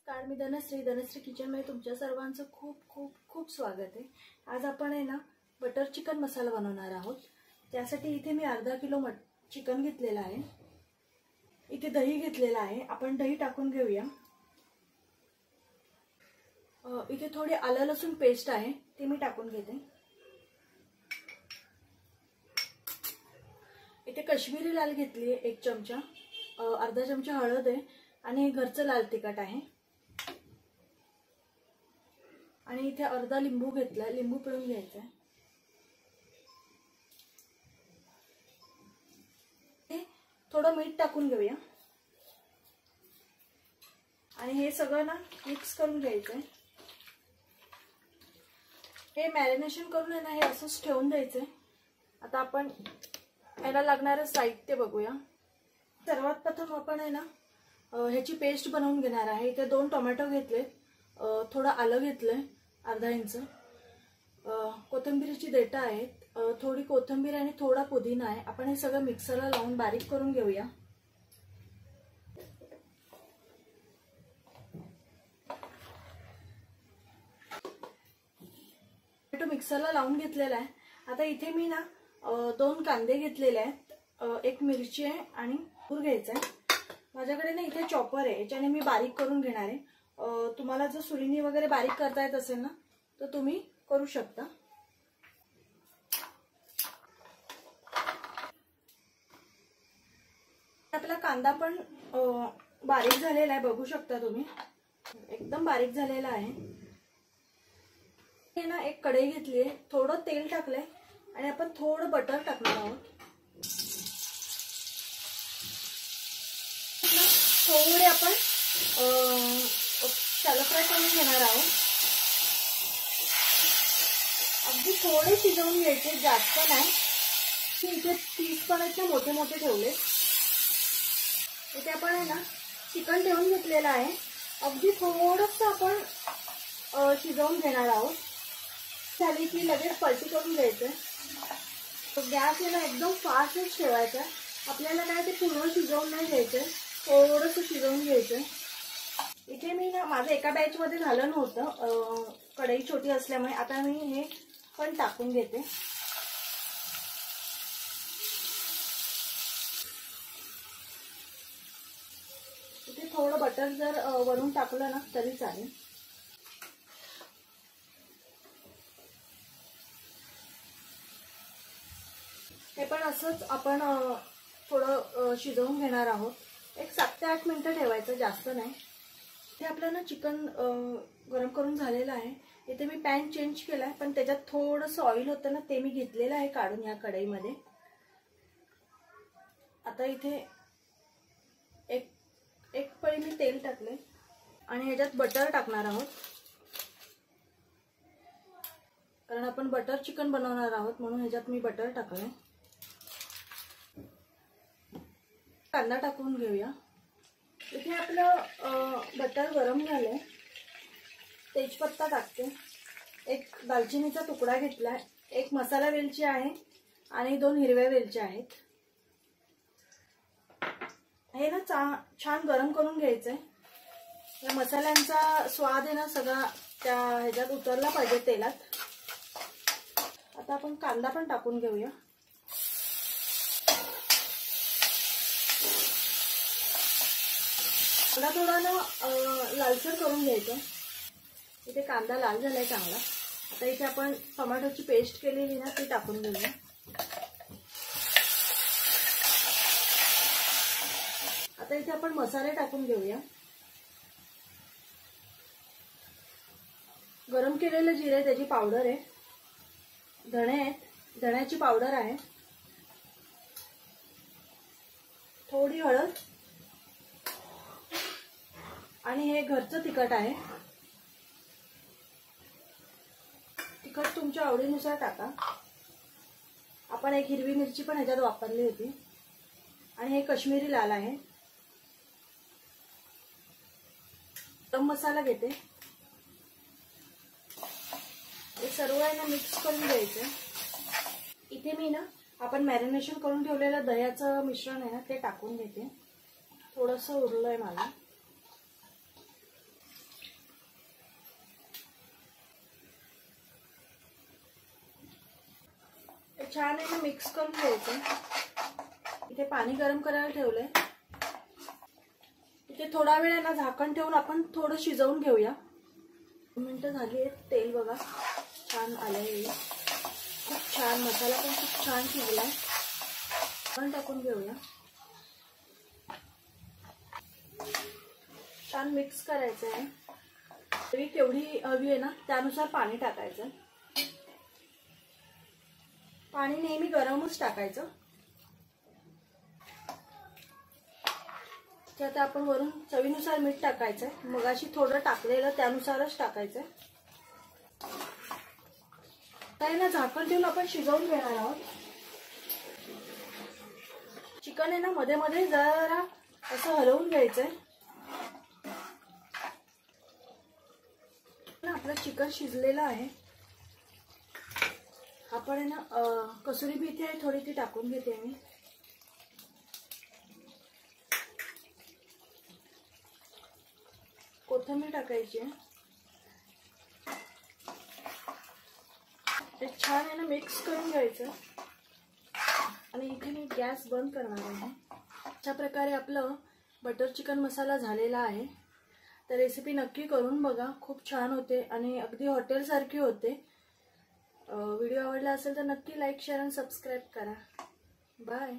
नमस्कार, मी धनश्री किचनमध्ये तुमच्या सर्वांचं खूप खूप खूप स्वागत आहे। आज आपण आहे ना बटर चिकन मसाला बनवणार आहोत। त्यासाठी इथे मी अर्धा किलो चिकन घेतलेला आहे। इथे दही घेतलेला आहे, आपण दही टाकून घेऊया। इथे थोडी आलं लसूण पेस्ट आहे, ती मी टाकून घेते। इथे काश्मीरी लाल घेतली आहे 1 चमचा, अर्धा चमचा हळद आहे आणि घरचं लाल तिखट आहे। आणि इथे अर्धा लिंबू घेतला, लिंबू पिळून घ्यायचा आहे। थोडं मीठ टाकून घेऊया आणि हे सगळं ना मिक्स करून घ्यायचंय। हे मॅरिनेशन करून आहे ना हे असंच ठेवून द्यायचंय। आता आपण याला लागणारं साहित्य बघूया। सर्वात प्रथम आपण आहे ना ह्याची पेस्ट बनवून घेणार आहे। इथे 2 टोमॅटो घेतले, थोडं आलं घेतलंय अर्धा इंच, कोथिंबीरची देठं आहेत, थोडी कोथिंबीर आणि थोडा पुदिना आहे। आपण हे सगळं मिक्सरला लावून बारीक करून घेऊया। टोमॅटो मिक्सरला लावून घेतलेला आहे। आता इथे मी ना 2 कांदे घेतलेले आहेत, 1 मिरची आहे आणि पूर घ्यायचा आहे। माझ्याकडे ना इथे चॉपर आहे, याच्याने मी बारीक करून घेणार आहे। तुम्हाला जर सुरीने वगैरे बारीक करता येत असेल ना तर तुम्ही करू शकता। आपला कांदा पण बारीक झालेला आहे, बघू शकता तुम्ही, एकदम बारीक झालेला आहे। हे ना एक कढई घेतली आहे, थोडं तेल टाकलंय आणि आपण थोडं बटर टाकणार आहोत। थोडे आपण शॅलो फ्राय करून घेणार आहोत। अगदी थोडे शिजवून घ्यायचे, जास्त नाही। इथे 30 पण आहेत ना मोठे मोठे ठेवले। इथे आपण आहे ना चिकन ठेवून घेतलेलं आहे, अगदी थोडंसं आपण शिजवून घेणार आहोत। झाली की लगेच पलटी करून घ्यायचं। गॅस आहे ना एकदम फास्टच ठेवायचा, आपल्याला काय ते पूर्ण शिजवून नाही घ्यायचं, थोडंसं शिजवून घ्यायचं। इथे मी ना माझं एका बॅच मध्ये झालं नव्हतं, कढई छोटी असल्यामुळे। आता मी हे पण टाकून घेते। इथे थोडं बटर जर वरून टाकलं ना तरी चालेल। हे पण असंच आपण थोडं शिजवून घेणार आहोत। एक 7 ते 8 मिनिटं ठेवायचं, जास्त नाही। हे आपलं ना चिकन गरम करून झालेलं आहे। इथे मी पॅन चेंज केलाय, पण त्याच्यात थोडंसं ऑइल होतं ना ते मी घेतलेलं आहे काढून या कढईमध्ये। आता इथे एक पळी मी तेल टाकले आणि ह्याच्यात बटर टाकणार आहोत, कारण आपण बटर चिकन बनवणार आहोत म्हणून ह्याच्यात मी बटर टाकले। कांदा टाकून घेऊया। इथे आपलं बटर गरम झालंय, तेजपत्ता टाकते, 1 दालचिनीचा तुकडा घेतलाय, 1 मसाला वेलची आहे आणि 2 हिरव्या वेलच्या आहेत। हे ना छान गरम करून घ्यायचंय। या मसाल्यांचा स्वाद आहे ना सगळा त्या ह्याच्यात उतरला पाहिजे तेलात। आता आपण कांदा पण टाकून घेऊया। कांदा थोडा ना लालसर करून घ्यायचा। इथे कांदा लाल झालाय चांगला। आता इथे आपण टोमॅटोची पेस्ट केलेली ना ती टाकून घेऊया। आता इथे आपण मसाले टाकून घेऊया। गरम केलेलं जिरे, त्याची पावडर आहे, धणे आहेत, धण्याची पावडर आहे, थोडी हळद आणि हे घरचं तिखट आहे। तिखट तुमच्या आवडीनुसार टाका। आपण 1 हिरवी मिरची पण ह्याच्यात वापरली होती आणि हे काश्मीरी लाल आहे। गरम मसाला घेते, हे सर्व आहे ना मिक्स करून घ्यायचं। इथे मी ना आपण मॅरिनेशन करून ठेवलेलं दह्याचं मिश्रण आहे ना ते टाकून घेते। थोडंसं उरलंय मला। छान आहे ना मिक्स करून घ्यायचं. इथे पाणी गरम करायला ठेवलंय. इथे थोडा वेळ आहे ना झाकण ठेवून आपण थोडं शिजवून घेऊया. 2 मिनिटं झाली आहेत. तेल बघा छान आलंय. खूप छान मसाला पण खूप छान शिजलाय. पण टाकून घेऊया. छान मिक्स करायचं आहे. ग्रेव्ही केवढी हवी आहे ना त्यानुसार पाणी टाकायचं. पाणी नेहमी गरमच टाकायचं. त्यात आपण वरून चवीनुसार मीठ टाकायचं. मगाशी थोडं टाकलेलं त्यानुसारच टाकायचं. काय ना झाकण ठेवून आपण शिजवून घेणार आहोत. चिकन आहे ना मध्ये मध्ये जरा असं हलवून घ्यायचंय. आपलं चिकन शिजलेलं आहे. आपण आहे ना कसुरी मेथी आहे थोडी ती टाकून घेते मी. कोथिंबीर टाकायची आहे. ते छान आहे ना मिक्स करून घ्यायचं. आणि इथे मी गॅस बंद करणार आहे. अशा प्रकारे आपलं बटर चिकन मसाला झालेला आहे. तर रेसिपी नक्की करून बघा. खूप छान होते आणि अगदी हॉटेलसारखी होते. व्हिडिओ आवडला असेल तर नक्की लाईक शेअर आणि सबस्क्राईब करा. बाय.